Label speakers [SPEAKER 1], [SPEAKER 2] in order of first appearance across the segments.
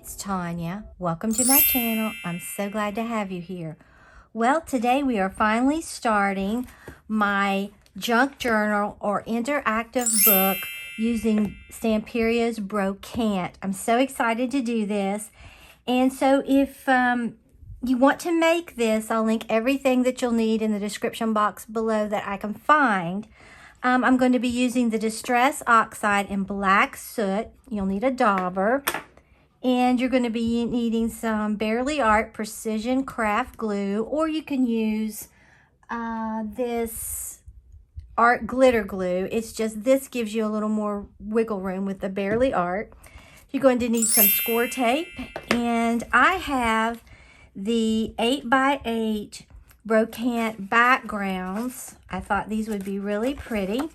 [SPEAKER 1] it's Tanya. Welcome to my channel. I'm so glad to have you here. Well, today we are finally starting my junk journal or interactive book using Stamperia's Brocante. I'm so excited to do this. And so if you want to make this, I'll link everything that you'll need in the description box below that I can find. I'm going to be using the Distress Oxide in Black Soot. You'll need a dauber. And you're going to be needing some Bearly Art Precision Craft Glue, or you can use this art glitter glue. It's just this gives you a little more wiggle room with the Bearly Art. You're going to need some score tape, and I have the 8x8 Brocante backgrounds. I thought these would be really pretty.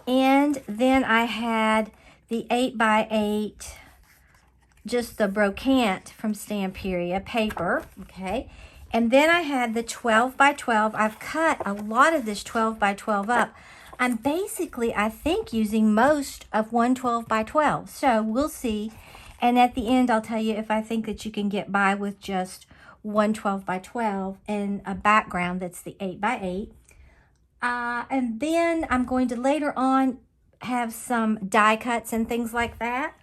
[SPEAKER 1] And then I had the 8x8 just the Brocante from Stamperia paper, okay? And then I had the 12x12. I've cut a lot of this 12x12 up. I'm basically, I think, using most of one 12x12. So we'll see. And at the end, I'll tell you if I think that you can get by with just one 12x12 and a background that's the 8x8. And then I'm going to later on have some die cuts and things like that.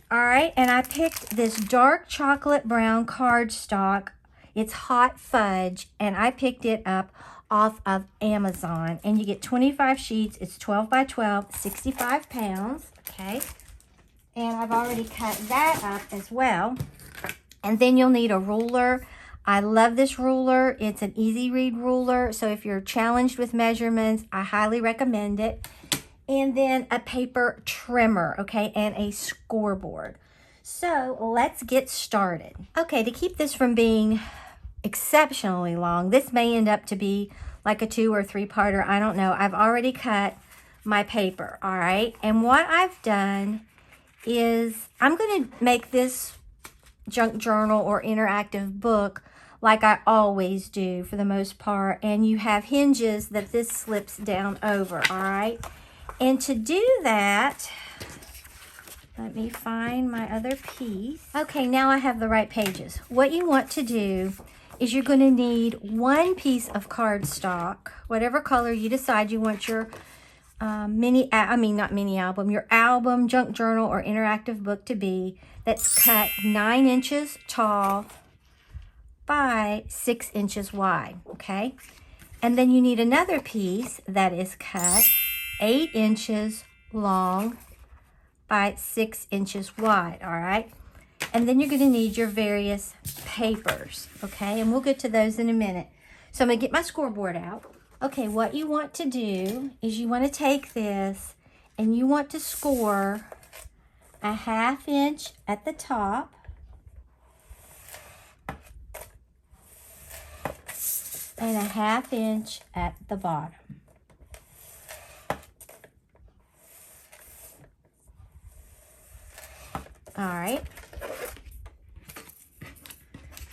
[SPEAKER 1] All right, and I picked this dark chocolate brown cardstock. It's hot fudge, and I picked it up off of Amazon. And you get 25 sheets. It's 12x12, 65 pounds, okay? And I've already cut that up as well. And then you'll need a ruler. I love this ruler. It's an easy read ruler, so if you're challenged with measurements, I highly recommend it. And then a paper trimmer, okay, and a scoreboard. So let's get started. Okay, to keep this from being exceptionally long, this may end up to be like a 2 or 3-parter, I don't know. I've already cut my paper, all right? And what I've done is I'm gonna make this junk journal or interactive book like I always do for the most part. And you have hinges that this slips down over, all right? And to do that, let me find my other piece. Okay, now I have the right pages. What you want to do is you're going to need one piece of cardstock, whatever color you decide you want your not mini album, your album, junk journal, or interactive book to be, that's cut 9 inches tall by 6 inches wide, okay? And then you need another piece that is cut 8 inches long by 6 inches wide, all right? And then you're going to need your various papers, okay? And we'll get to those in a minute. So I'm going to get my scoreboard out. Okay, what you want to do is you want to take this and you want to score a 1/2 inch at the top and a 1/2 inch at the bottom. All right.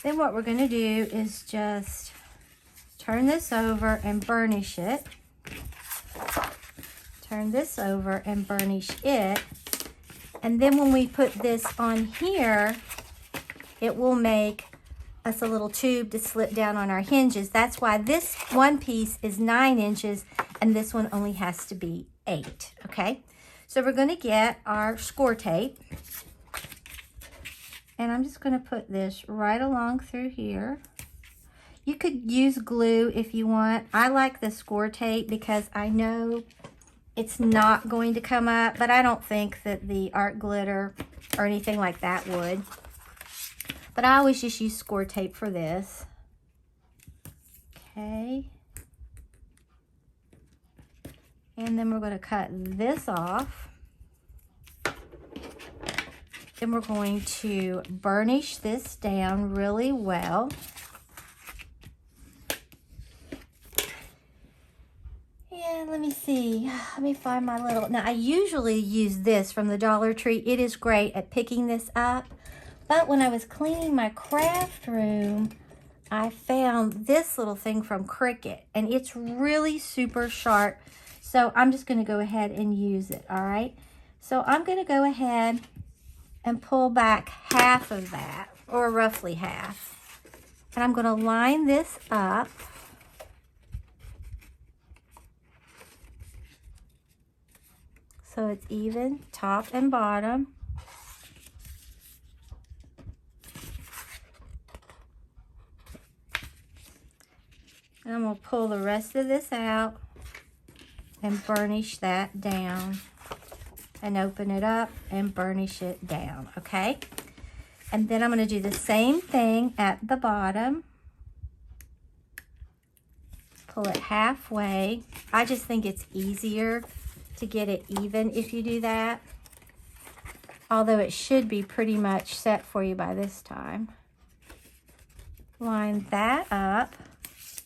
[SPEAKER 1] Then what we're going to do is just turn this over and burnish it. Turn this over and burnish it. And then when we put this on here, it will make us a little tube to slip down on our hinges. That's why this one piece is 9 inches and this one only has to be 8, okay? So we're going to get our score tape. And I'm just going to put this right along through here. You could use glue if you want. I like the score tape because I know it's not going to come up, but I don't think that the art glitter or anything like that would. But I always just use score tape for this. Okay. And then we're going to cut this off. Then we're going to burnish this down really well. And let me see. Let me find my little... Now, I usually use this from the Dollar Tree. It is great at picking this up. But when I was cleaning my craft room, I found this little thing from Cricut. And it's really super sharp. So I'm just going to go ahead and use it, all right? So I'm going to go ahead and pull back half of that, or roughly half. And I'm going to line this up. So it's even top and bottom. And I'm going to pull the rest of this out and burnish that down. And open it up and burnish it down, okay? And then I'm going to do the same thing at the bottom. Pull it halfway. I just think it's easier to get it even if you do that. Although it should be pretty much set for you by this time. Line that up.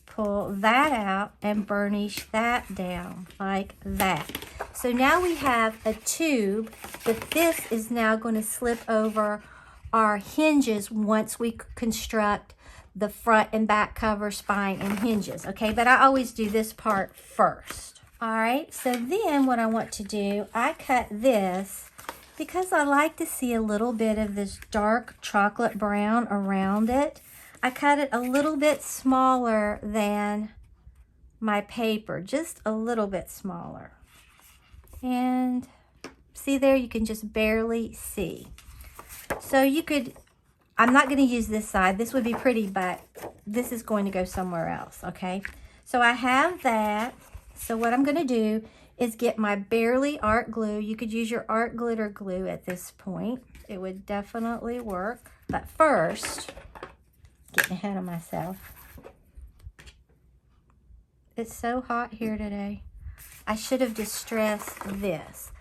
[SPEAKER 1] Pull that out and burnish that down like that. So now we have a tube, but this is now going to slip over our hinges once we construct the front and back cover, spine, and hinges, okay? But I always do this part first. All right, so then what I want to do, I cut this because I like to see a little bit of this dark chocolate brown around it. I cut it a little bit smaller than my paper, just a little bit smaller. And see there, you can just barely see. So you could, I'm not going to use this side. This would be pretty, but this is going to go somewhere else, okay? So I have that. So what I'm going to do is get my Barely art glue. You could use your art glitter glue at this point. It would definitely work. But first, getting ahead of myself. It's so hot here today. I should have distressed this.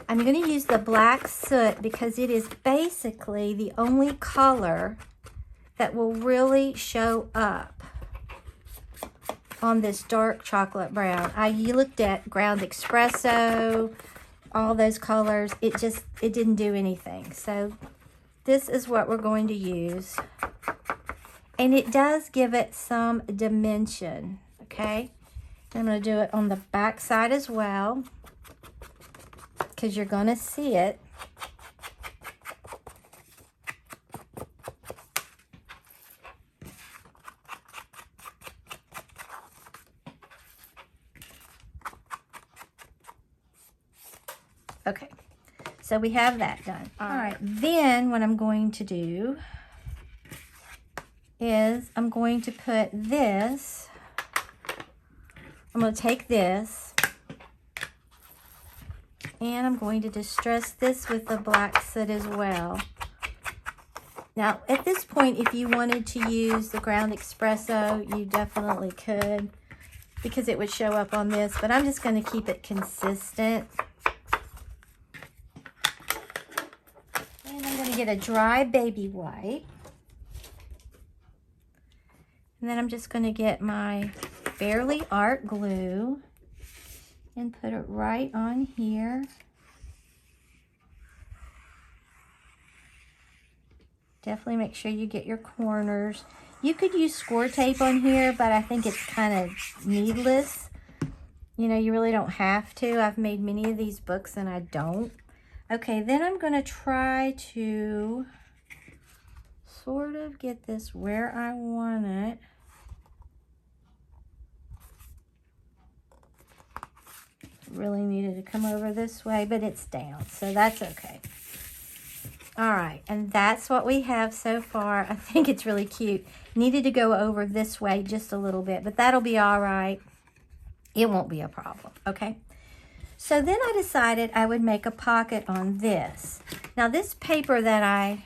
[SPEAKER 1] I'm going to use the black soot because it is basically the only color that will really show up on this dark chocolate brown. I looked at ground espresso, all those colors. It didn't do anything. So this is what we're going to use. And it does give it some dimension, okay? I'm going to do it on the back side as well because you're going to see it. Okay, so we have that done. All right, then what I'm going to do is I'm going to put this, I'm going to take this and I'm going to distress this with the black soot as well. Now at this point, if you wanted to use the ground espresso, you definitely could because it would show up on this, but I'm just going to keep it consistent. And I'm going to get a dry baby wipe. And then I'm just going to get my Barely art glue and put it right on here. Definitely make sure you get your corners. You could use score tape on here, but I think it's kind of needless. You know, you really don't have to. I've made many of these books and I don't. Okay, then I'm going to try to sort of get this where I want it. Really needed to come over this way, but it's down, so that's okay. All right, and that's what we have so far. I think it's really cute. Needed to go over this way just a little bit, but that'll be all right. It won't be a problem, okay? So then I decided I would make a pocket on this. Now this paper that I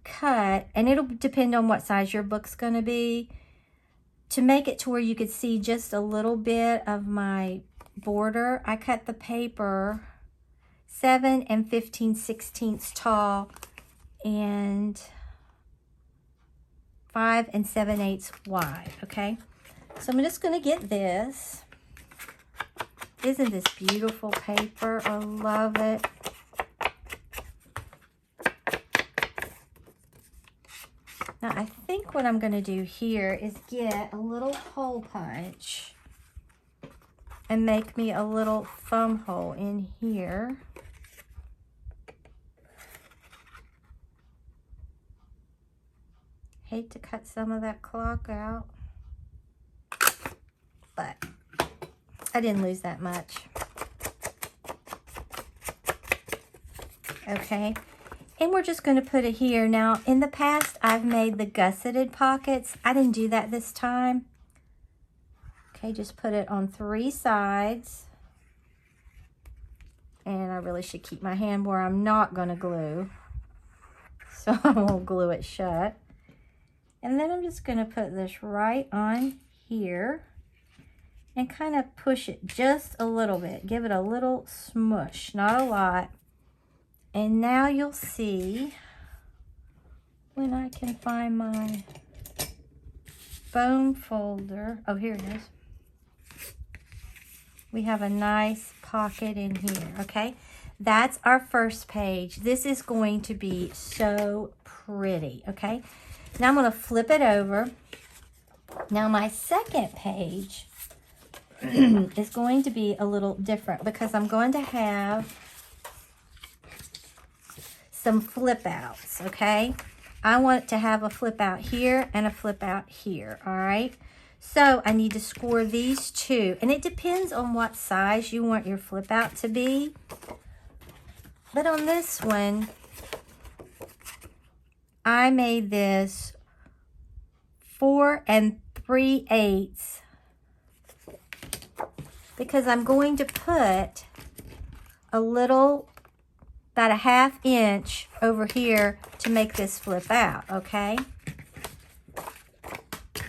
[SPEAKER 1] cut, and it'll depend on what size your book's gonna be, to make it to where you could see just a little bit of my border, I cut the paper 7 15/16 tall and 5 7/8 wide, okay? So I'm just going to get this. Isn't this beautiful paper? I love it. Now I think what I'm going to do here is get a little hole punch and make me a little thumb hole in here. Hate to cut some of that clock out, but I didn't lose that much. Okay, and we're just going to put it here. Now, in the past, I've made the gusseted pockets. I didn't do that this time. Okay, just put it on 3 sides. And I really should keep my hand where I'm not going to glue. So I won't glue it shut. And then I'm just going to put this right on here. And kind of push it just a little bit. Give it a little smush, not a lot. And now you'll see when I can find my foam folder. Oh, here it is. We have a nice pocket in here, okay? That's our first page. This is going to be so pretty, okay? Now I'm going to flip it over. Now my second page is going to be a little different because I'm going to have some flip outs, okay? I want to have a flip out here and a flip out here, all right? So I need to score these 2, and it depends on what size you want your flip out to be. But on this one, I made this 4 3/8 because I'm going to put a little, about a 1/2 inch over here to make this flip out, okay?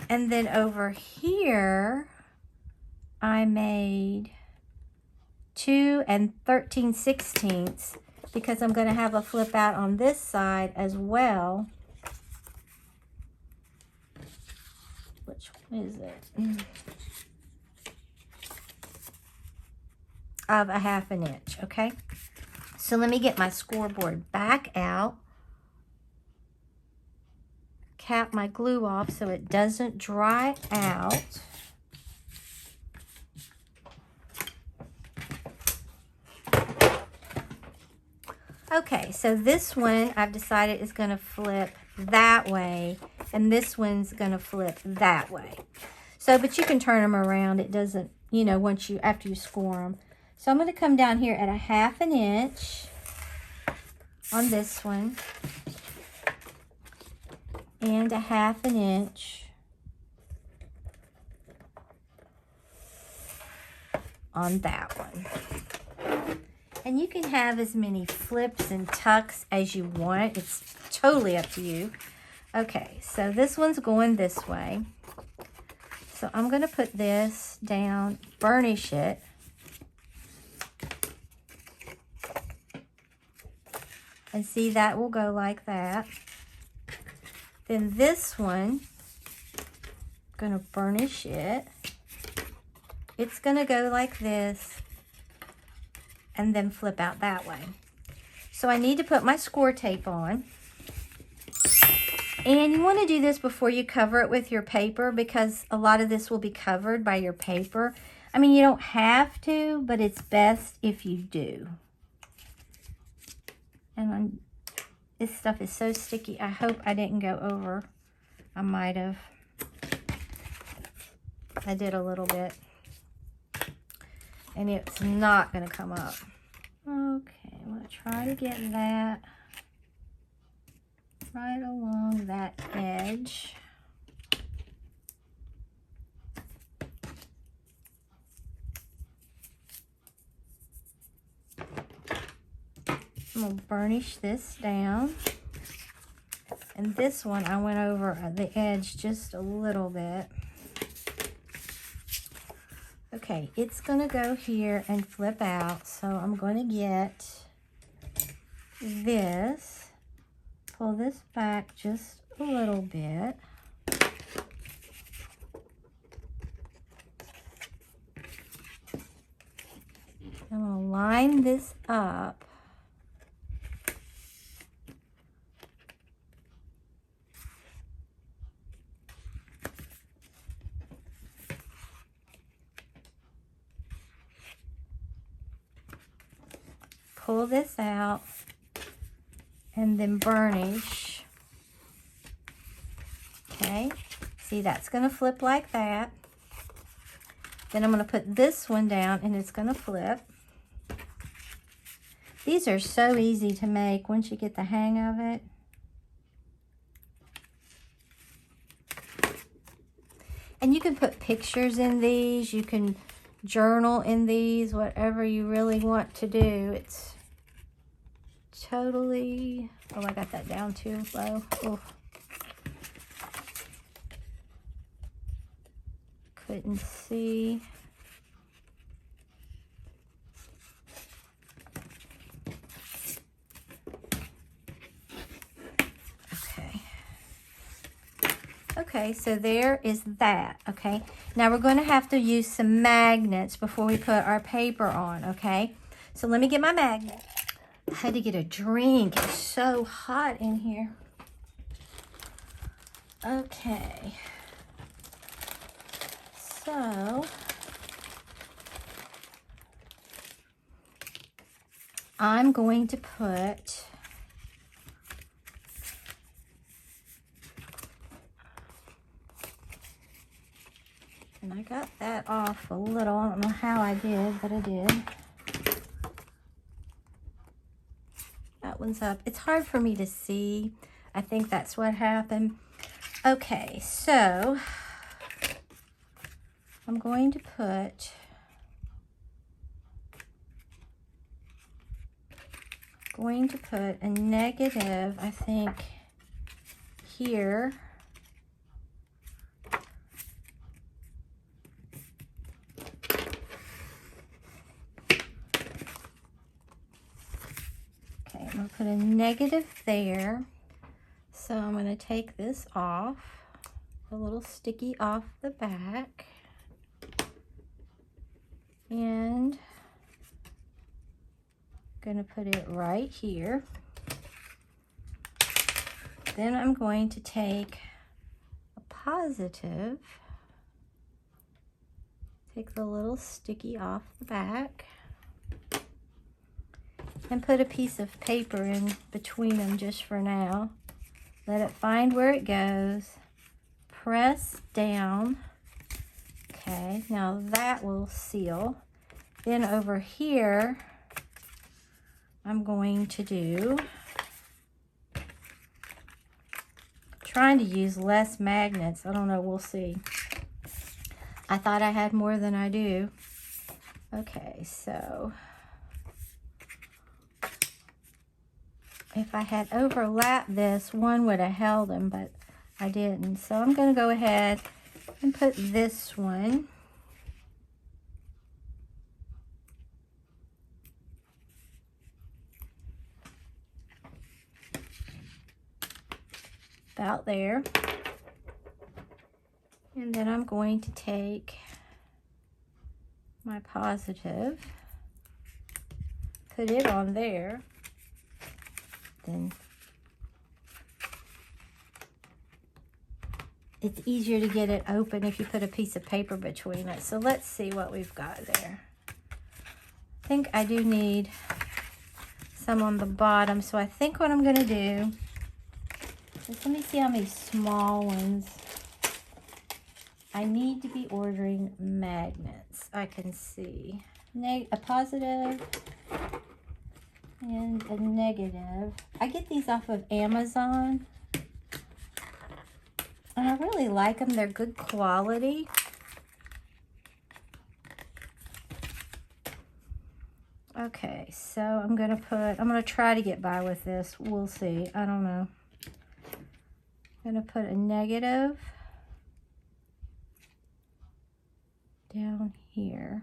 [SPEAKER 1] And then over here, I made 2 13/16 because I'm going to have a flip out on this side as well. Which one is it? Of a 1/2 inch, okay? So let me get my scoreboard back out. Cap my glue off so it doesn't dry out. Okay, so this one I've decided is going to flip that way, and this one's going to flip that way. So, but you can turn them around. It doesn't, you know, after you score them. So I'm going to come down here at a 1/2 inch on this one. And a 1/2 inch on that one. And you can have as many flips and tucks as you want. It's totally up to you. Okay, so this one's going this way. So I'm going to put this down, burnish it. And see, that will go like that. Then this one, I'm going to burnish it. It's going to go like this and then flip out that way. So I need to put my score tape on. And you want to do this before you cover it with your paper because a lot of this will be covered by your paper. I mean, you don't have to, but it's best if you do. And this stuff is so sticky. I hope I didn't go over. I might have. I did a little bit. And it's not going to come up. Okay, I'm going to try to get that right along that edge. I'm going to burnish this down. And this one, I went over the edge just a little bit. Okay, it's going to go here and flip out. So I'm going to get this, pull this back just a little bit. I'm going to line this up. Pull this out and then burnish Okay, see, that's going to flip like that. Then I'm going to put this one down and it's going to flip. These are so easy to make once you get the hang of it. And you can put pictures in these. You can journal in these, whatever you really want to do. It's totally... Oh, I got that down too low. Oof. Couldn't see. Okay, so there is that, okay? Now we're going to have to use some magnets before we put our paper on, okay? So let me get my magnet. I had to get a drink. It's so hot in here. Okay. So I'm going to put... And I got that off a little. I don't know how I did, but I did. That one's up. It's hard for me to see. I think that's what happened. Okay, so I'm going to put a negative, I think, here. Okay, I'm going to put a negative there. So I'm going to take this off, a little sticky off the back. And I'm going to put it right here. Then I'm going to take a positive, take the little sticky off the back, and put a piece of paper in between them just for now. Let it find where it goes. Press down. Okay, now that will seal. Then over here, I'm going to do, trying to use less magnets. I don't know, we'll see. I thought I had more than I do. Okay, so if I had overlapped this, one would have held them, but I didn't. So I'm going to go ahead and put this one about there. And then I'm going to take my positive, put it on there. Then it's easier to get it open if you put a piece of paper between it. So let's see what we've got there. I think I do need some on the bottom. So I think what I'm going to do is, let me see how many small ones. I need to be ordering magnets. I can see a positive and a negative. I get these off of Amazon, and I really like them. They're good quality. Okay, so I'm gonna try to get by with this. We'll see. I don't know. I'm gonna put a negative down here.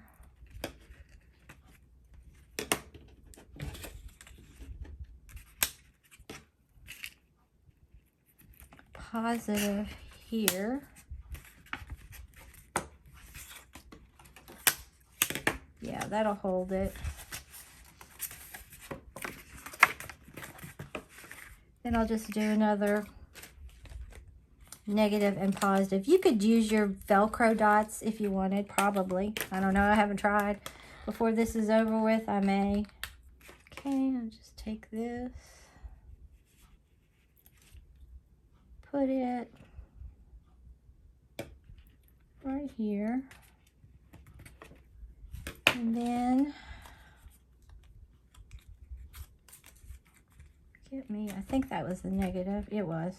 [SPEAKER 1] Positive here. Yeah, that'll hold it. Then I'll just do another negative and positive. You could use your Velcro dots if you wanted, probably. I don't know, I haven't tried. Before this is over with, I may. Okay, I'll just take this. Put it right here. And then, get me, I think that was the negative. It was.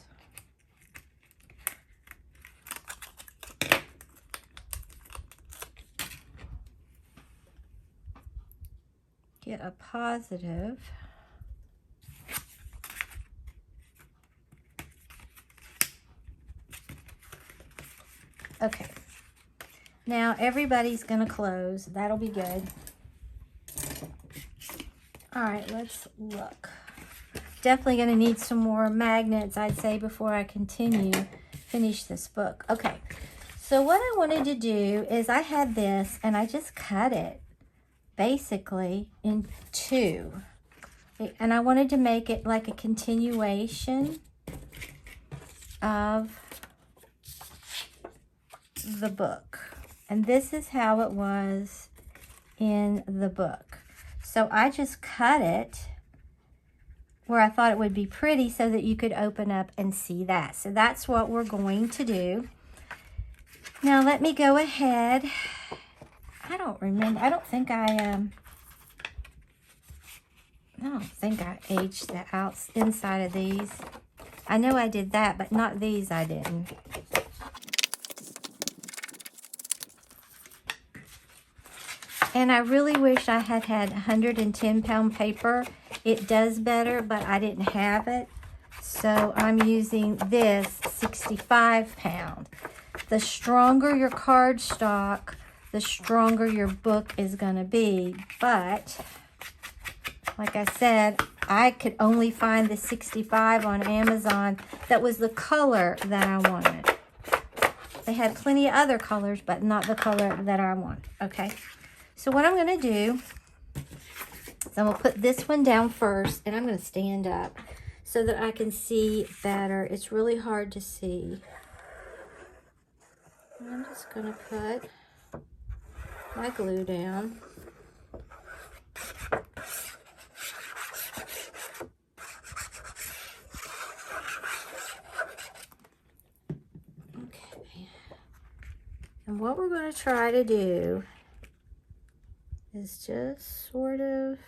[SPEAKER 1] Get a positive. Okay. Now everybody's gonna close. That'll be good. All right, let's look. Definitely gonna need some more magnets, I'd say, before I finish this book. Okay, so what I wanted to do is I had this and I just cut it basically in two. And I wanted to make it like a continuation of the book. And this is how it was in the book. So I just cut it where I thought it would be pretty so that you could open up and see that. So that's what we're going to do. Now let me go ahead. I don't remember. I don't think I aged the inside of these. I know I did that, but not these I didn't. And I really wish I had 110-pound paper. It does better, but I didn't have it. So I'm using this 65-pound. The stronger your cardstock, the stronger your book is going to be. But, like I said, I could only find the 65 on Amazon that was the color that I wanted. They had plenty of other colors, but not the color that I want. Okay. So what I'm going to do is I'm going to put this one down first, and I'm going to stand up so that I can see better. It's really hard to see. I'm just going to put my glue down. Okay. And what we're going to try to do is just sort of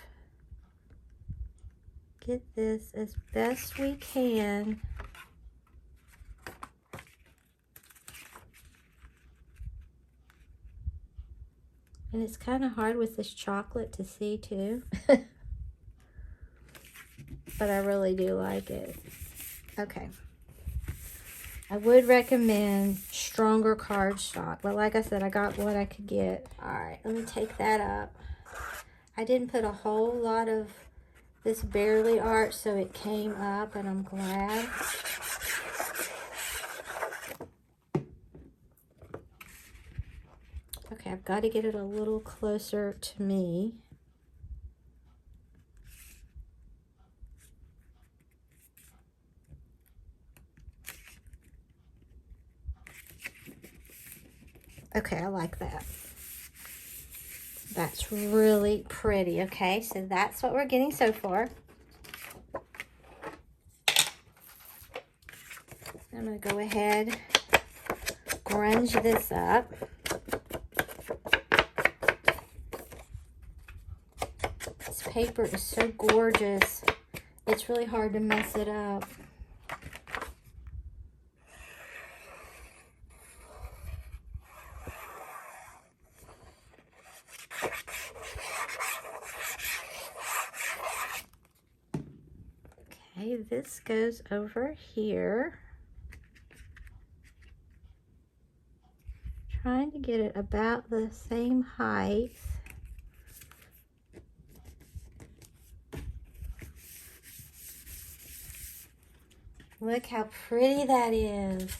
[SPEAKER 1] get this as best we can. And it's kind of hard with this chocolate to see too. But I really do like it. Okay. I would recommend stronger cardstock, but like I said, I got what I could get. All right, let me take that up. I didn't put a whole lot of this barely art, so it came up, and I'm glad. Okay, I've got to get it a little closer to me. Okay, I like that. That's really pretty. Okay, so that's what we're getting so far. I'm going to go ahead, grunge this up. This paper is so gorgeous. It's really hard to mess it up. Okay, this goes over here. Trying to get it about the same height. Look how pretty that is.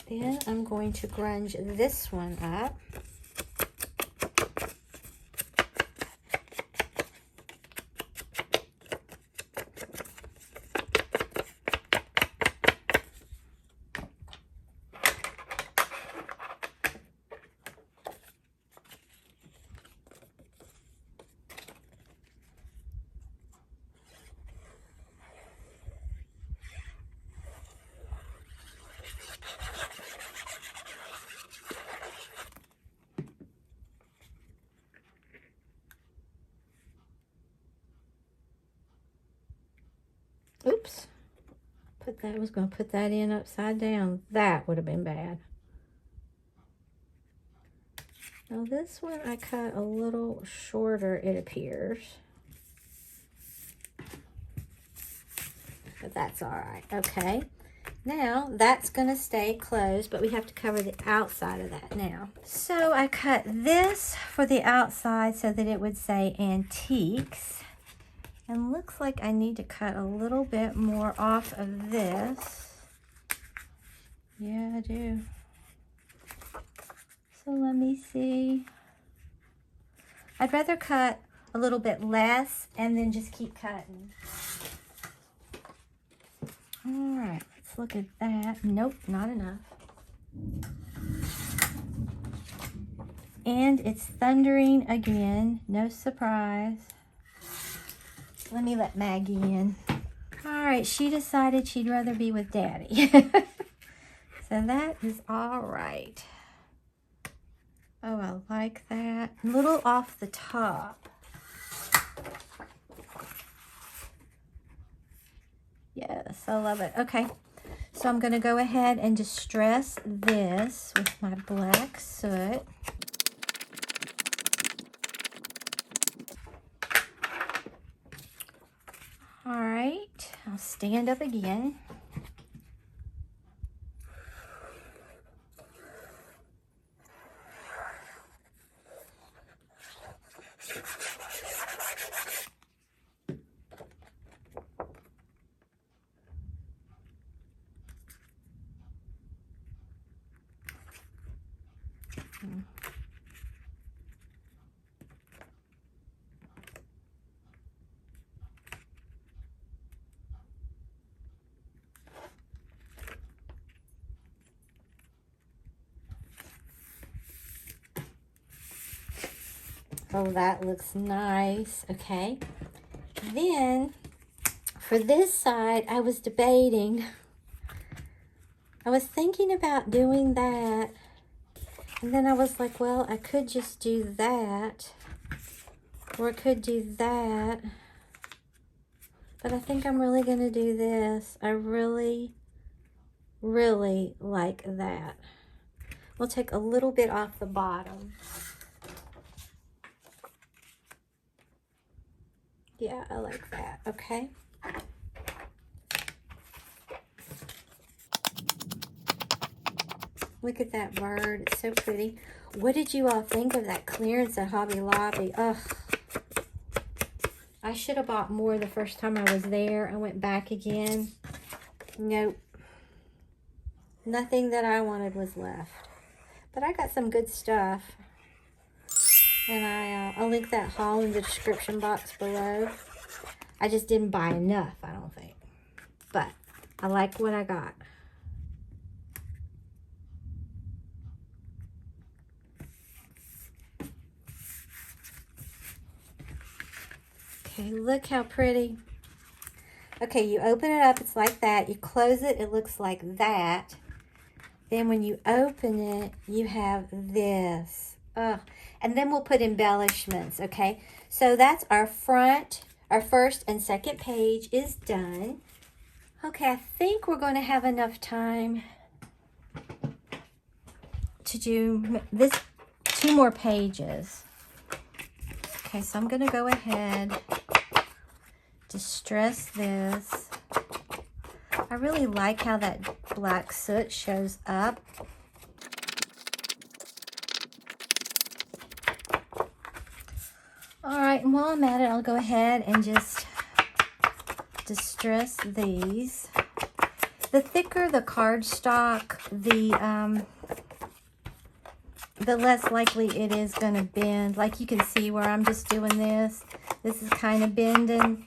[SPEAKER 1] Then I'm going to grunge this one up. I was going to put that in upside down. That would have been bad. Now this one I cut a little shorter, it appears. But that's all right. Okay. Now that's going to stay closed, but we have to cover the outside of that now. So I cut this for the outside so that it would say Antiques. And looks like I need to cut a little bit more off of this. Yeah, I do. So let me see. I'd rather cut a little bit less and then just keep cutting. All right, let's look at that. Nope, not enough. And it's thundering again. No surprise. Let me let Maggie in. All right, she decided she'd rather be with Daddy. So that is all right. Oh, I like that. A little off the top. Yes, I love it. Okay, so I'm going to go ahead and distress this with my black soot. All right, I'll stand up again. Oh, that looks nice. Okay. Then, for this side, I was debating. I was thinking about doing that. And then I was like, well, I could just do that. Or I could do that. But I think I'm really going to do this. I really, really like that. We'll take a little bit off the bottom. Yeah, I like that. Okay. Look at that bird. It's so pretty. What did you all think of that clearance at Hobby Lobby? Ugh. I should have bought more the first time I was there. I went back again. Nope. Nothing that I wanted was left. But I got some good stuff. And I'll link that haul in the description box below. I just didn't buy enough, I don't think. But I like what I got. Okay, look how pretty. Okay, you open it up, it's like that. You close it, it looks like that. Then when you open it, you have this. And then we'll put embellishments, okay? So that's our front, our first and second page is done. Okay, I think we're going to have enough time to do this 2 more pages. Okay, so I'm going to go ahead, distress this. I really like how that black soot shows up. All right, and while I'm at it, I'll go ahead and just distress these. The thicker the cardstock, the less likely it is going to bend. Like you can see where I'm just doing this. This is kind of bending,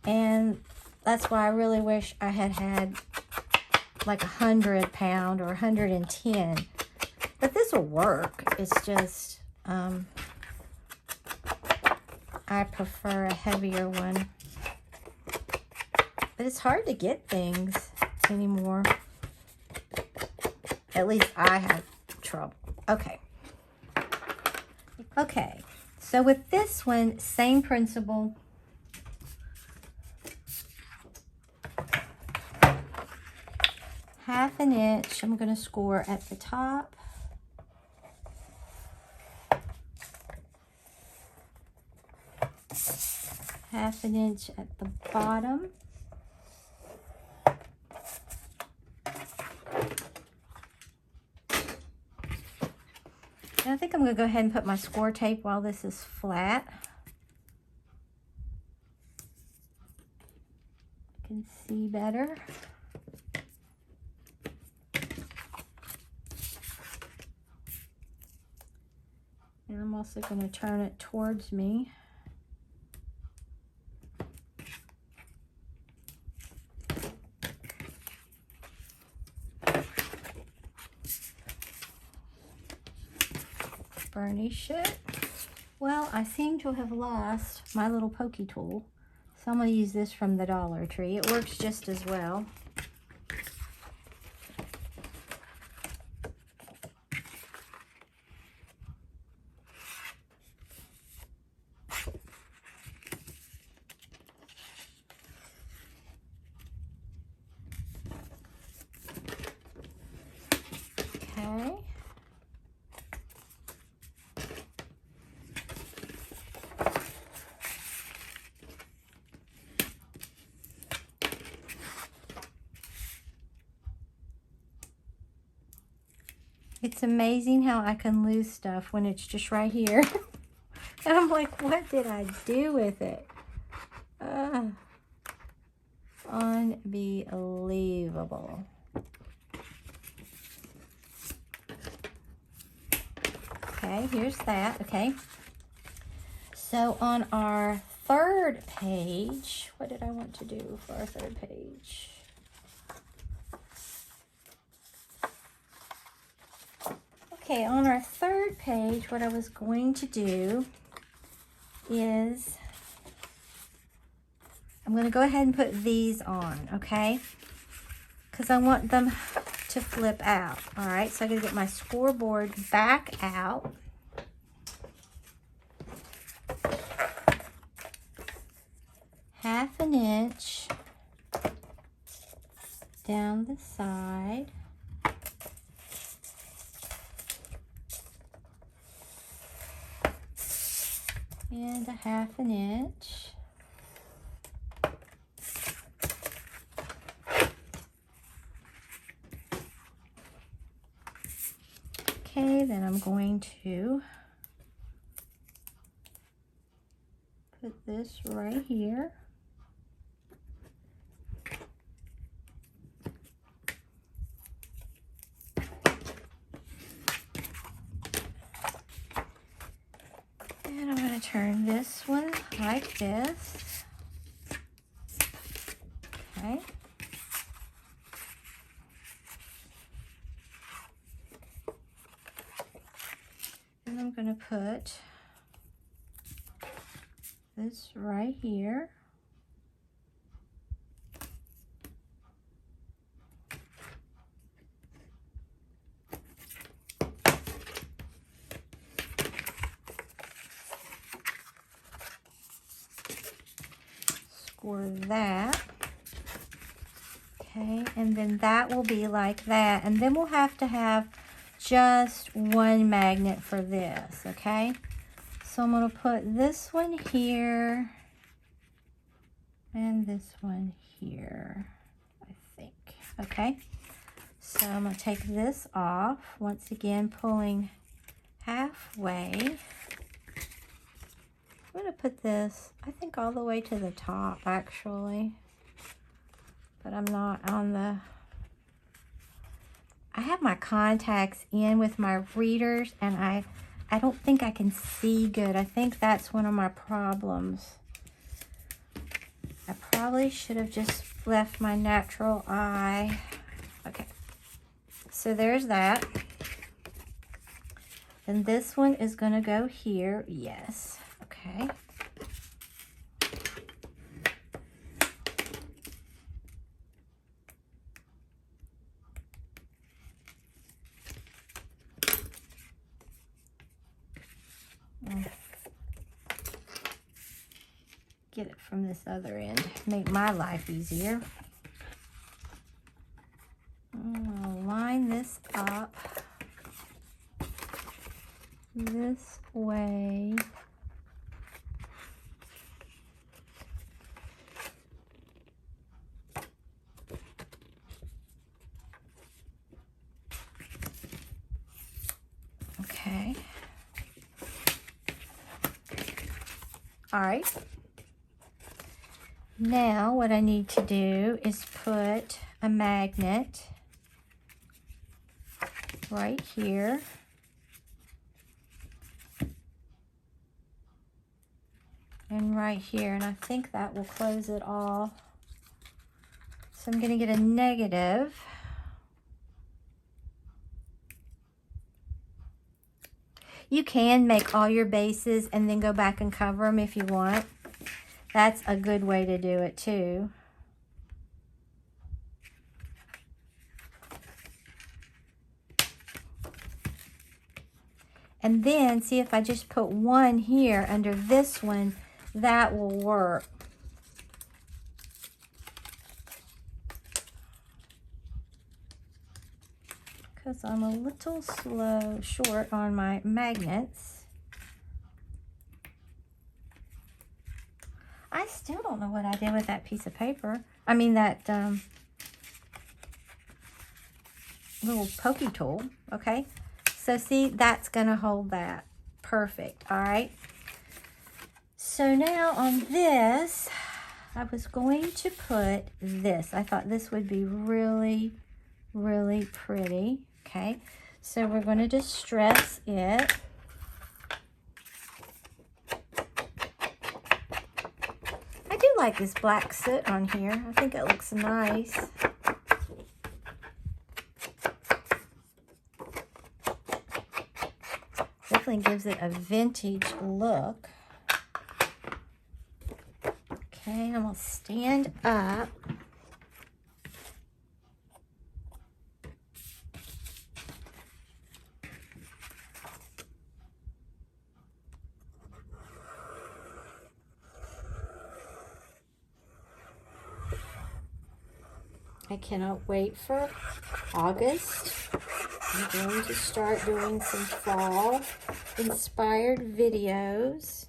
[SPEAKER 1] and that's why I really wish I had like 100 pound or 110. But this will work. It's just I prefer a heavier one. But it's hard to get things anymore. At least I have trouble. Okay. Okay. So with this one, same principle. 1/2 inch. I'm going to score at the top. Half an inch at the bottom. And I think I'm going to go ahead and put my score tape while this is flat. You can see better. And I'm also going to turn it towards me. Burnish it. Well, I seem to have lost my little pokey tool, so I'm going to use this from the Dollar Tree. It works just as well. Okay. It's amazing how I can lose stuff when it's just right here. And I'm like, what did I do with it? Unbelievable. Okay, here's that. Okay. So on our third page, what did I want to do for our third page? Okay, on our third page, what I was going to do is I'm going to go ahead and put these on, okay? Because I want them to flip out, all right? So I'm going to get my scoreboard back out. Half an inch down the side. And 1/2 inch. Okay, then I'm going to put this right here. And I'm going to turn this one like this. Okay. And I'm going to put this right here. Score that. Okay, and then that will be like that. And then we'll have to have just one magnet for this, okay? So I'm going to put this one here and this one here, I think, okay? So I'm going to take this off, once again pulling halfway. I'm going to put this, I think, all the way to the top, actually. But I'm not on the... I have my contacts in with my readers, and I don't think I can see good. I think that's one of my problems. I probably should have just left my natural eye. Okay. So there's that. And this one is going to go here. Yes. Okay. Get it from this other end. Make my life easier. All this up this way. Okay. All right. Now what I need to do is put a magnet right here. And right here, and I think that will close it all. So I'm going to get a negative. You can make all your bases and then go back and cover them if you want. That's a good way to do it too. And then see if I just put one here under this one, that will work. Because I'm a little short on my magnets. I still don't know what I did with that piece of paper. I mean that little pokey tool, okay? So see, that's gonna hold that. Perfect, all right? So now on this, I was going to put this. I thought this would be really, really pretty, okay? So we're gonna distress it. I do like this black soot on here. I think it looks nice. Definitely gives it a vintage look. Okay, I'm gonna stand up. I cannot wait for August. I'm going to start doing some fall inspired videos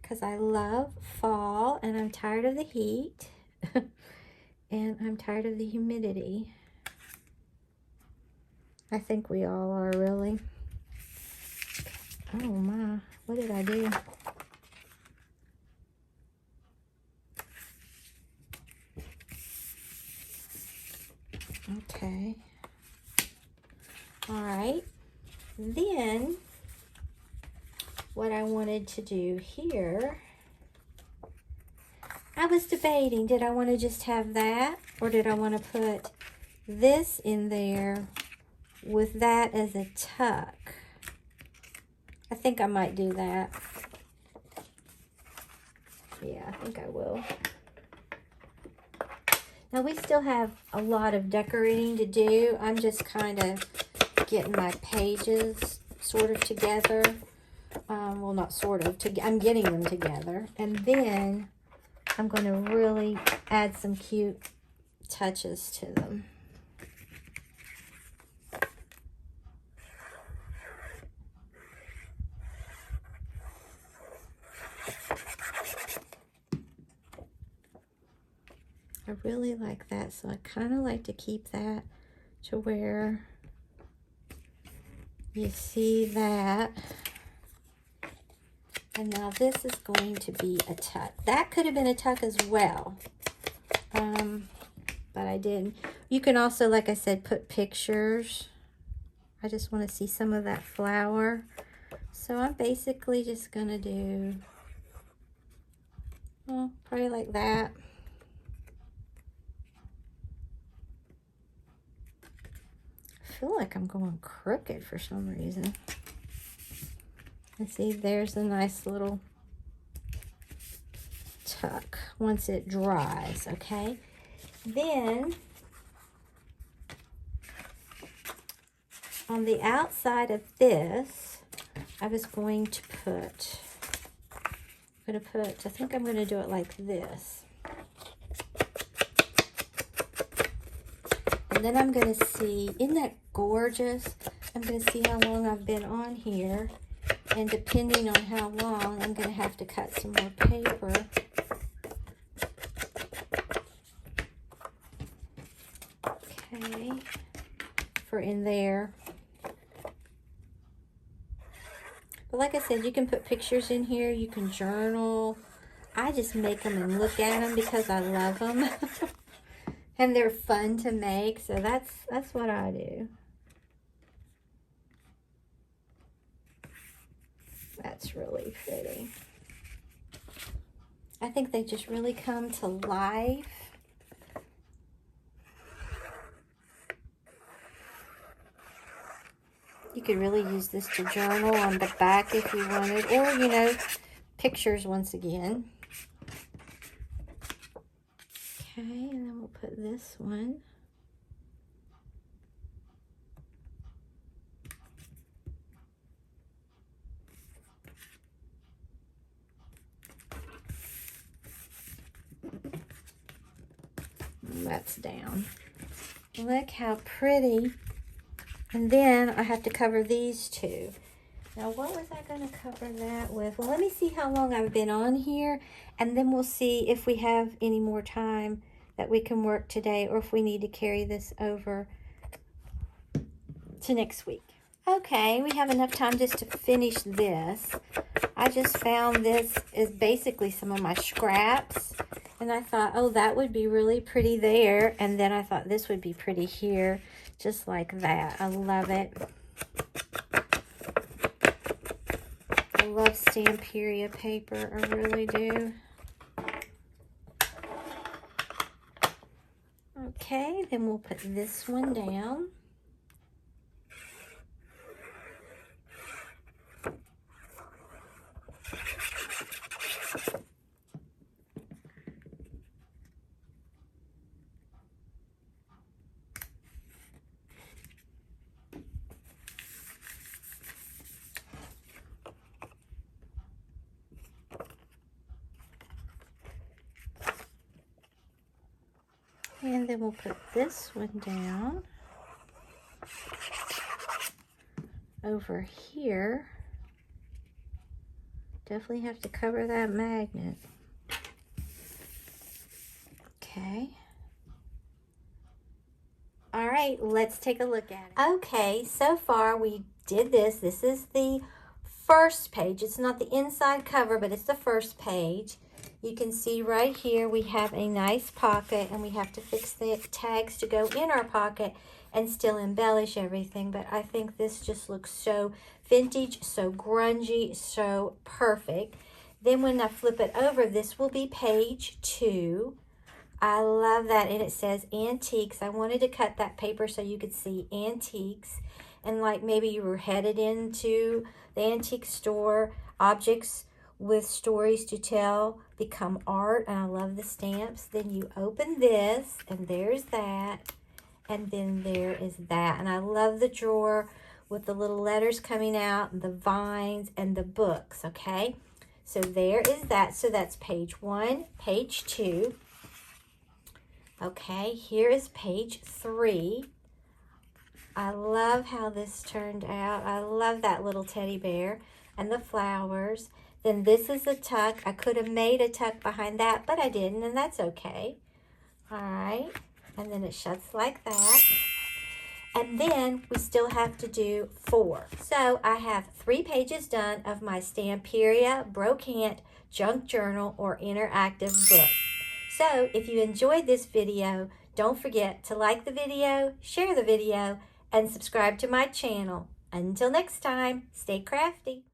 [SPEAKER 1] because I love fall and I'm tired of the heat and I'm tired of the humidity. I think we all are, really. Oh my, what did I do? Okay. All right. Then what I wanted to do here, I was debating, did I want to just have that or did I want to put this in there with that as a tuck? I think I might do that. Yeah, I think I will. Now we still have a lot of decorating to do. I'm just kind of getting my pages sort of together. Well, not sort of, I'm getting them together. And then I'm going to really add some cute touches to them. I really like that, so I kind of like to keep that to where you see that. And now this is going to be a tuck. That could have been a tuck as well, but I didn't. You can also, like I said, put pictures. I just want to see some of that flower. So I'm basically just going to do, well, probably like that. I feel like I'm going crooked for some reason. And see, there's a nice little tuck once it dries, okay? Then, on the outside of this, I was going to put, I think I'm going to do it like this. And then I'm going to see, isn't that gorgeous? I'm going to see how long I've been on here. And depending on how long, I'm going to have to cut some more paper. Okay. For in there. But like I said, you can put pictures in here. You can journal. I just make them and look at them because I love them. And they're fun to make. So that's what I do. That's really pretty. I think they just really come to life. You could really use this to journal on the back if you wanted, or, you know, pictures once again. Okay, and then we'll put this one. That's down. Look how pretty. And then I have to cover these two. Now, what was I going to cover that with? Well, let me see how long I've been on here, and then we'll see if we have any more time that we can work today, or if we need to carry this over to next week. Okay, we have enough time just to finish this. I just found this is basically some of my scraps, and I thought, oh, that would be really pretty there, and then I thought this would be pretty here, just like that. I love it. I love Stamperia paper, I really do. Okay, then we'll put this one down. And then we'll put this one down over here. Definitely have to cover that magnet. Okay. All right, let's take a look at it. Okay, so far we did this. This is the first page. It's not the inside cover, but it's the first page. You can see right here we have a nice pocket, and we have to fix the tags to go in our pocket and still embellish everything. But I think this just looks so vintage, so grungy, so perfect. Then when I flip it over, this will be page 2. I love that, and it says antiques. I wanted to cut that paper so you could see antiques, and like maybe you were headed into the antique store, objects with stories to tell become art, and I love the stamps. Then you open this, and there's that, and then there is that. And I love the drawer with the little letters coming out, and the vines, and the books, okay? So there is that. So that's page 1, page 2. Okay, here is page 3. I love how this turned out. I love that little teddy bear and the flowers. Then this is a tuck. I could have made a tuck behind that, but I didn't, and that's okay. All right, and then it shuts like that. And then we still have to do 4. So I have 3 pages done of my Stamperia Brocante Junk Journal or Interactive book. So if you enjoyed this video, don't forget to like the video, share the video, and subscribe to my channel. Until next time, stay crafty.